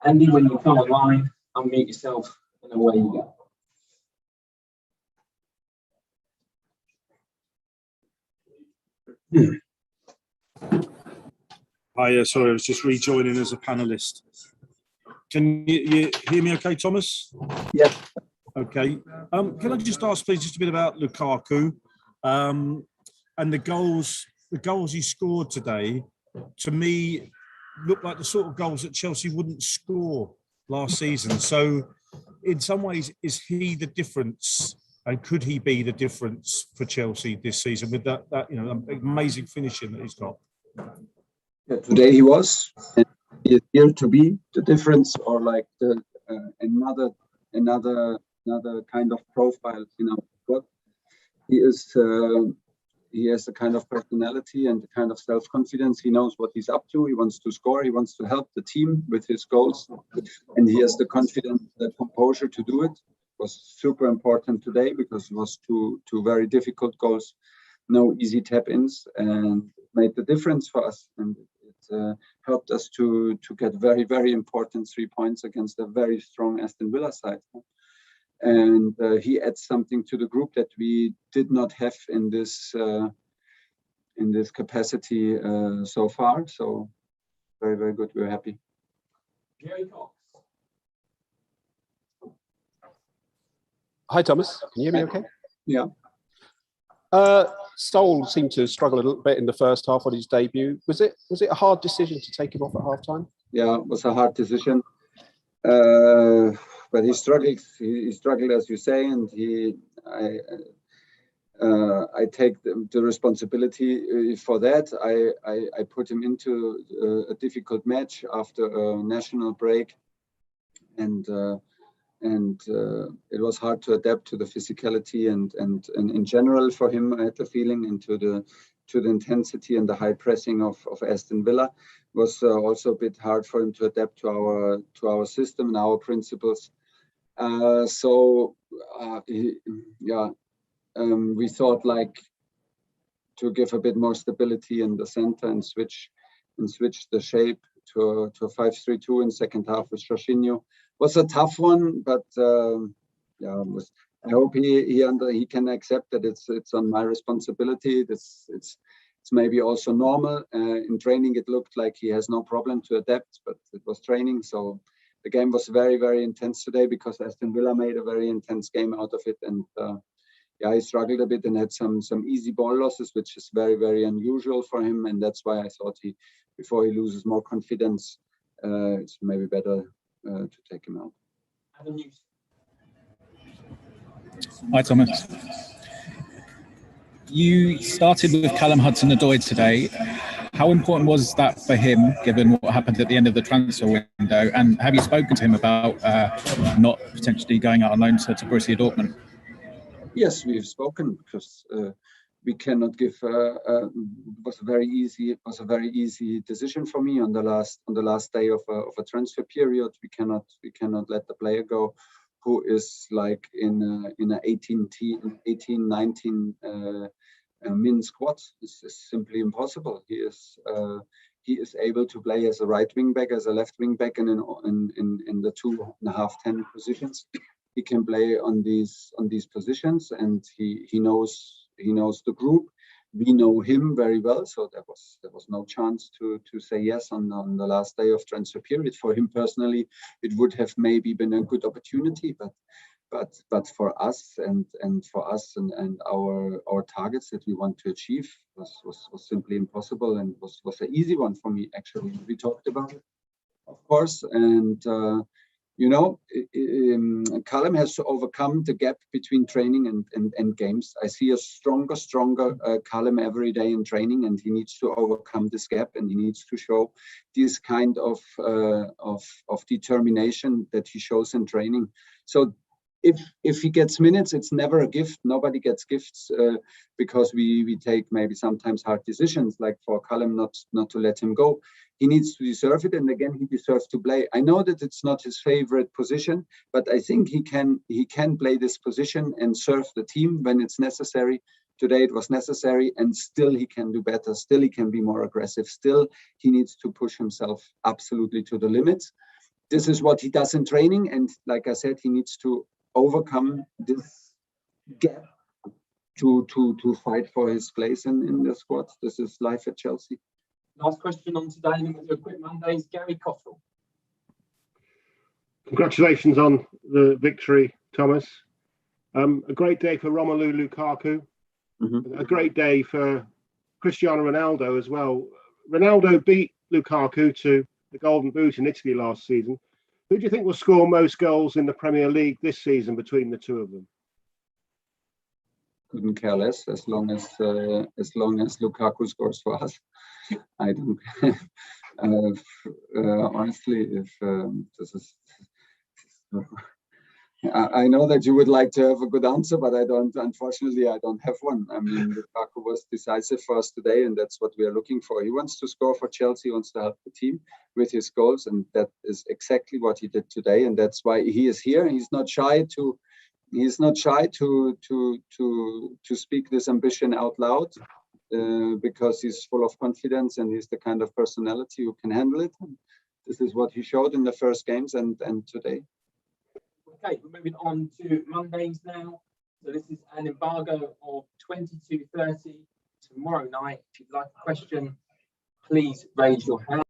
Andy, when you come online, unmute yourself and away you go. Hi, sorry, I was just rejoining as a panelist. Can you hear me okay, Thomas? Yeah. Okay. Can I just ask, please, just a bit about Lukaku and the goals he scored today, to me, look like the sort of goals that Chelsea wouldn't score last season. So in some ways, is he the difference? And could he be the difference for Chelsea this season with that amazing finishing that he's got? Yeah, today he was, and he is here to be the difference, or like the another kind of profile in our squad. He has the kind of personality and the kind of self-confidence. He knows what he's up to. He wants to score. He wants to help the team with his goals, and he has the confidence, the composure to do it. It was super important today because it was two very difficult goals, no easy tap-ins, and made the difference for us. And it helped us to get very, very important 3 points against a very strong Aston Villa side. And he adds something to the group that we did not have in this capacity so far. So very, very good. We're happy. Hi, Thomas. Can you hear me okay? Yeah. Stoll seemed to struggle a little bit in the first half on his debut. Was it a hard decision to take him off at halftime? Yeah, it was a hard decision. But he struggled. He struggled, as you say, and I take the responsibility for that. I put him into a difficult match after a national break, and it was hard to adapt to the physicality and in general for him. I had the feeling into the intensity and the high pressing of Aston Villa. It was also a bit hard for him to adapt to our system and our principles. We thought like to give a bit more stability in the center and switch the shape to a 5-3-2 in second half with Jorginho. Was a tough one, but I hope he can accept that it's on my responsibility. It's maybe also normal. In training, it looked like he has no problem to adapt, but it was training. So the game was very, very intense today because Aston Villa made a very intense game out of it. And he struggled a bit and had some easy ball losses, which is very, very unusual for him. And that's why I thought before he loses more confidence, it's maybe better to take him out. Hi, Thomas. You started with Callum Hudson-Odoi today. How important was that for him, given what happened at the end of the transfer window? And have you spoken to him about not potentially going out on loan to Borussia Dortmund? Yes, we've spoken because we cannot give. It was a very easy decision for me on the last day of a transfer period. We cannot let the player go who is like in a 18, 19 min squad. This is simply impossible. He is able to play as a right wing back, as a left wing back, and in the 2.5, 10 positions. He can play on these positions, and he knows the group. We know him very well, so there was no chance to say yes on the last day of transfer period. For him personally, it would have maybe been a good opportunity, but for us and for us and our targets that we want to achieve was simply impossible, and was an easy one for me actually. We talked about it, of course, and. Callum has to overcome the gap between training and games. I see a stronger Callum every day in training, and he needs to overcome this gap, and he needs to show this kind of determination that he shows in training. So if he gets minutes, it's never a gift. Nobody gets gifts because we take maybe sometimes hard decisions, like for Callum not to let him go. He needs to deserve it, and again, he deserves to play. I know that it's not his favorite position, but I think he can play this position and serve the team when it's necessary. Today it was necessary, and still he can do better. Still he can be more aggressive. Still he needs to push himself absolutely to the limits. this is what he does in training, and like I said, he needs to overcome this gap to fight for his place in the squad. This is life at Chelsea. Last question on today, and we'll do a quick Mondays. Gary Cottrell. Congratulations on the victory, Thomas. A great day for Romelu Lukaku. A great day for Cristiano Ronaldo as well. Ronaldo beat Lukaku to the Golden Boot in Italy last season. Who do you think will score most goals in the Premier League this season between the two of them? Couldn't care less as long as Lukaku scores for us. I don't. Honestly, if this is. I know that you would like to have a good answer, but I don't. Unfortunately, I don't have one. I mean, Lukaku was decisive for us today, and that's what we are looking for. He wants to score for Chelsea, wants to help the team with his goals, and that is exactly what he did today, and that's why he is here. He's not shy to speak this ambition out loud, because he's full of confidence and he's the kind of personality who can handle it. And this is what he showed in the first games and today. Okay, we're moving on to Mondays now. So this is an embargo of 22:30 tomorrow night. If you'd like a question, please raise your hand.